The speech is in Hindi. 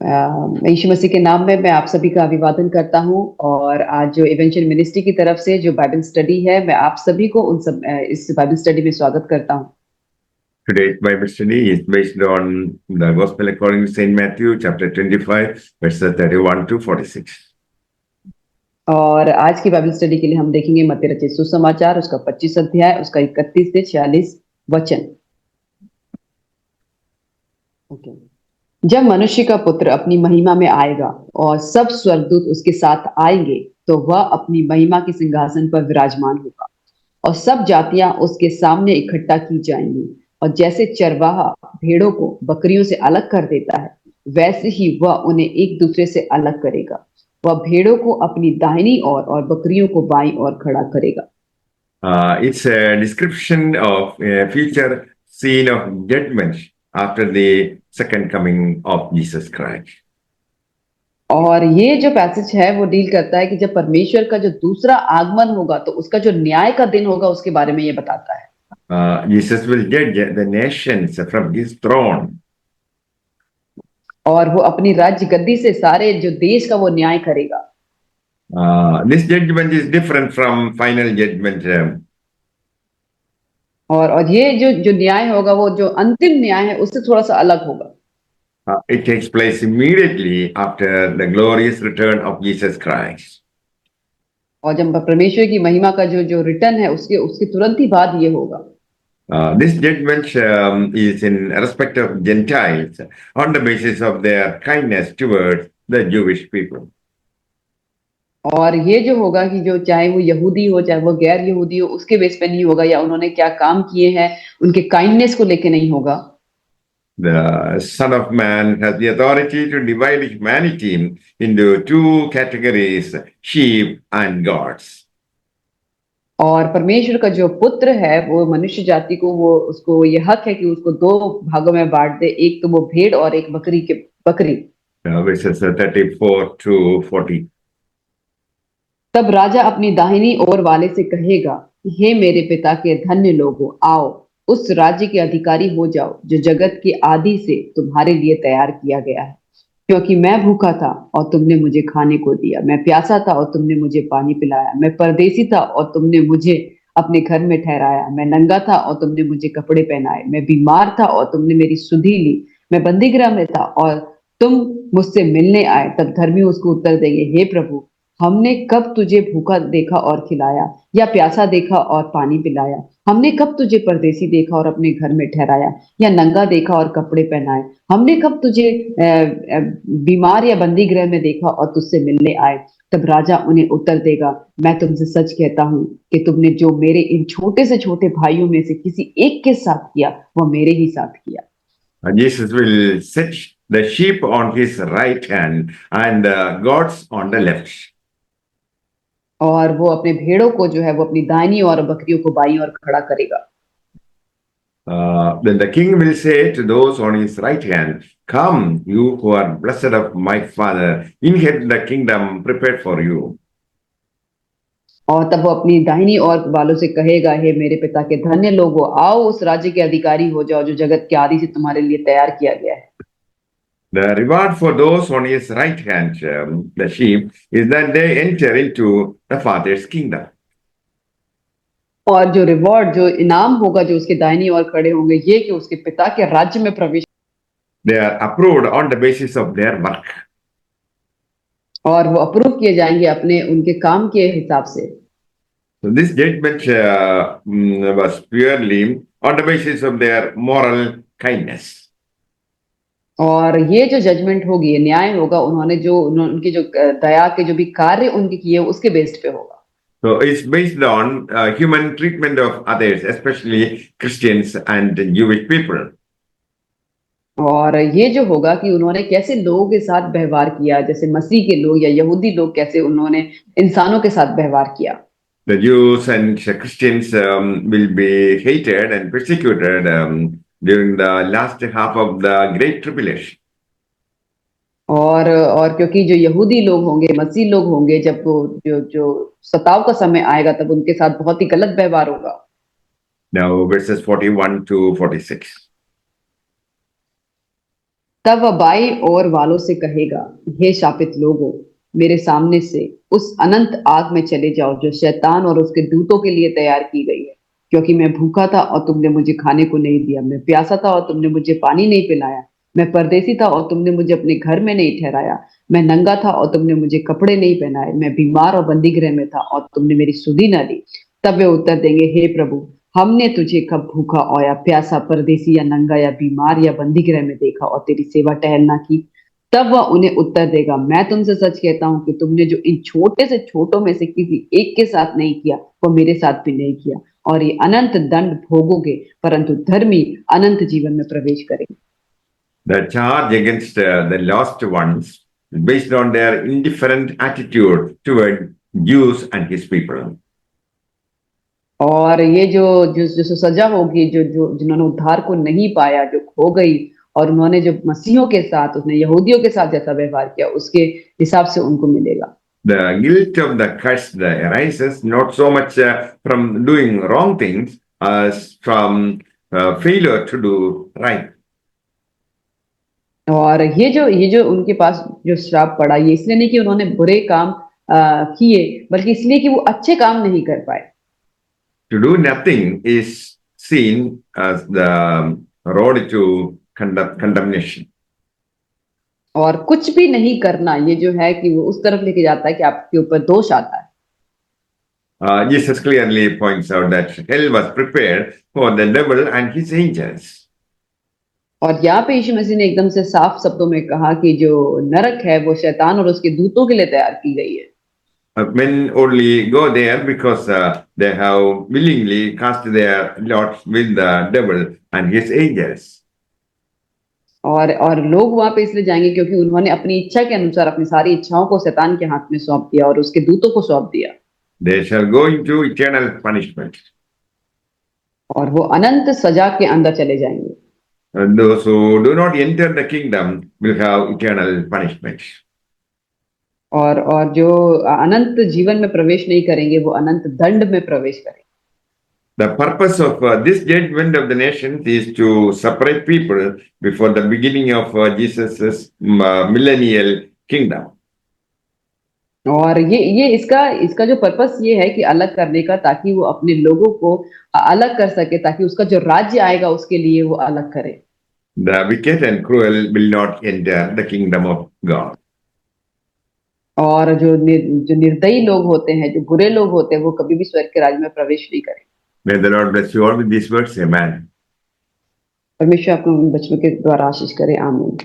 यीशु मसीह के नाम में मैं आप सभी का अभिवादन करता हूं और आज जो इवेंचुअल मिनिस्ट्री की तरफ से जो बाइबल स्टडी है मैं आप सभी को इस बाइबल स्टडी में स्वागत करता हूं। Today's Bible study is based on the Gospel according to St. Matthew, chapter 25, verses 31 to 46. और आज की बाइबल स्टडी के लिए हम देखेंगे मत्ती रचित सुसमाचार उसका 25 अध्याय उसका 31 से 46 वचन। ओके। जब मनुष्य का पुत्र अपनी महिमा में आएगा और सब स्वर्गदूत उसके साथ आएंगे तो वह अपनी महिमा के सिंहासन पर विराजमान होगा और सब जातियां उसके सामने इकट्ठा की जाएंगी और जैसे चरवाहा भेड़ों को बकरियों से अलग कर देता है वैसे ही वह उन्हें एक दूसरे से अलग करेगा। वह भेड़ों को अपनी दाहिनी ओर और बकरियों को बाईं ओर खड़ा करेगा। It's a description of a future scene of judgment after the second coming of Jesus Christ. और ये जो पैसेज है वो डील करता है कि जब परमेश्वर का जो दूसरा आगमन होगा तो उसका जो न्याय का दिन होगा उसके बारे में ये बताता है। Jesus will judge the nations from his throne. और वो अपनी राज्य गद्दी से सारे जो देश का वो न्याय करेगा। This judgment is different from final judgment. और ये जो न्याय होगा वो जो अंतिम न्याय है उससे थोड़ा सा अलग होगा। It takes place immediately after the glorious return of Jesus Christ. और जब परमेश्वर की महिमा का जो रिटर्न है उसके तुरंत ही बाद ये होगा। This judgment is in respect of Gentiles on the basis of their kindness towards the Jewish people. और ये जो होगा कि जो चाहे वो यहूदी हो चाहे वो गैर यहूदी हो उसके बेस पे नहीं होगा या उन्होंने क्या काम किए हैं उनके काइंडनेस को लेके नहीं होगा। The Son of Man has the authority to divide humanity into two categories, sheep and gods. और परमेश्वर का जो पुत्र है वो मनुष्य जाति को वो उसको ये हक है कि उसको दो भागों में बांट दे, एक तो वो भेड़ और एक बकरी। Verses 34 to 40. तब राजा अपनी दाहिनी ओर वाले से कहेगा, हे मेरे पिता के धन्य लोगों, आओ उस राज्य के अधिकारी हो जाओ जो जगत के आदि से तुम्हारे लिए तैयार किया गया है। क्योंकि मैं भूखा था और तुमने मुझे खाने को दिया, मैं प्यासा था और तुमने मुझे पानी पिलाया, मैं परदेसी था और तुमने मुझे अपने घर में ठहराया, मैं नंगा था और तुमने मुझे कपड़े पहनाए, मैं बीमार था और तुमने मेरी सुधि ली, मैं बंदीगृह में था और तुम मुझसे मिलने आए। तब धर्मी उसको उत्तर देंगे, हे प्रभु, हमने कब तुझे भूखा देखा और खिलाया या प्यासा देखा और पानी पिलाया? हमने कब तुझे परदेसी देखा और अपने घर में ठहराया या नंगा देखा और कपड़े पहनाए? हमने कब तुझे बीमार या बंदी गृह में देखा और तुझसे मिलने आए? तब राजा उन्हें उत्तर देगा, मैं तुमसे सच कहता हूं कि तुमने जो मेरे इन छोटे से छोटे भाइयों में से किसी एक के साथ किया वह मेरे ही साथ किया। Jesus will set the sheep on his right hand and the goats on the left. और वो अपने भेड़ों को जो है वो अपनी दाहिनी और बकरियों को बाईं ओर खड़ा करेगा। Then the king will say to those on his right hand, come, you who are blessed of my Father, inherit the kingdom prepared for you. और तब वो अपनी दाहिनी ओर वालों से कहेगा, हे मेरे पिता के धन्य लोगों, आओ उस राज्य के अधिकारी हो जाओ जो जगत के आदि से तुम्हारे लिए तैयार किया गया है। The reward for those on his right hand, the sheep, is that they enter into the Father's kingdom. और जो रिवॉर्ड जो इनाम होगा जो उसके दाहिनी ओर खड़े होंगे ये कि उसके पिता के राज्य में प्रवेश। They are approved on the basis of their work. और वो अप्रूव किए जाएंगे अपने उनके काम के हिसाब से। So this judgment was purely on the basis of their moral kindness. और ये जो जजमेंट होगी न्याय होगा उनकी जो दया के जो भी कार्य उनके किए उसके बेस्ड पे होगा। So it's based on human treatment of others, especially Christians and Jewish people. और ये जो होगा कि उन्होंने कैसे लोगों के साथ व्यवहार किया, जैसे मसीह के लोग या यहूदी लोग कैसे उन्होंने इंसानों के साथ व्यवहार किया। The Jews and Christians will be hated and persecuted during the last half of the Great Tribulation. और क्योंकि जो यहूदी लोग होंगे मसीह लोग होंगे जब वो जो सताव का समय आएगा तब उनके साथ बहुत ही गलत व्यवहार होगा। Now verses 41 to 46. तब वह बाईं ओर वालों से कहेगा, हे शापित लोगों, मेरे सामने से उस अनंत आग में चले जाओ जो शैतान और उसके दूतों के लिए तैयार की गई है। क्योंकि मैं भूखा था और तुमने मुझे खाने को नहीं दिया, मैं प्यासा था और तुमने मुझे पानी नहीं पिलाया, मैं परदेसी था और तुमने मुझे अपने घर में नहीं ठहराया, मैं नंगा था और तुमने मुझे कपड़े नहीं पहनाए, मैं बीमार और बंदीगृह में था और तुमने मेरी सुधि न ली। तब वे उत्तर देंगे, हे प्रभु, हमने तुझे कब भूखा और या प्यासा, परदेसी या नंगा या बीमार या बंदीगृह में देखा और तेरी सेवा टहल ना की। तब वह उन्हें उत्तर देगा, मैं तुमसे सच कहता हूं कि तुमने जो इन छोटे से छोटों में से किसी एक के साथ नहीं किया, वो मेरे साथ भी नहीं किया। और ये अनंत दंड भोगोगे, परंतु धर्मी अनंत जीवन में प्रवेश करेंगे। The charge against the lost ones is based on their indifferent attitude toward Jews and his people. और ये जो सजा होगी, जो जो जिन्होंने उद्धार को नहीं पाया, जो खो गई, और उन्होंने जो मसीहों के साथ, उसने यहूदियों के साथ जैसा व्यवहार किया, उसके हिसाब से उनको मिलेगा। The guilt of the cursed arises not so much from doing wrong things as from failure to do right. और ये जो उनके पास जो श्राप पड़ा, ये इसलिए नहीं कि उन्होंने बुरे काम किए, बल्कि इसलिए कि वो अच्छे काम नहीं कर पाए। To do nothing is seen as the road to condemnation. और कुछ भी नहीं करना, ये जो है कि वो उस तरफ लेके जाता है कि आपके ऊपर दोष आता है। Jesus clearly points out that hell was prepared for the devil and his angels. और यहाँ पे यीशु मसीह ने एकदम से साफ शब्दों में कहा कि जो नरक है वो शैतान और उसके दूतों के लिए तैयार की गई है। Men only go there because they have willingly cast their lots with the devil and his angels. और लोग वहां पे इसलिए जाएंगे क्योंकि उन्होंने अपनी इच्छा के अनुसार अपनी सारी इच्छाओं को शैतान के हाथ में सौंप दिया और उसके दूतों को सौंप दिया। They shall go into eternal punishment. और वो अनंत सजा के अंदर चले जाएंगे। Those who do not enter the kingdom will have eternal punishment. और जो अनंत जीवन में प्रवेश नहीं करेंगे, वो अनंत दंड में प्रवेश करेंगे। The purpose of this judgment of the nations is to separate people before the beginning of Jesus's millennial kingdom. और ये इसका जो पर्पस ये है कि अलग करने का, ताकि वो अपने लोगों को अलग कर सके, ताकि उसका जो राज्य आएगा उसके लिए वो अलग करे। The wicked and cruel will not enter the kingdom of God. और जो निर्दयी लोग होते हैं, जो बुरे लोग होते हैं, वो कभी भी स्वर्ग के राज्य में प्रवेश नहीं करें। May the Lord bless you all with these words. Amen. परमेश्वर आपको बच्चों के द्वारा आशीष करे। आमीन।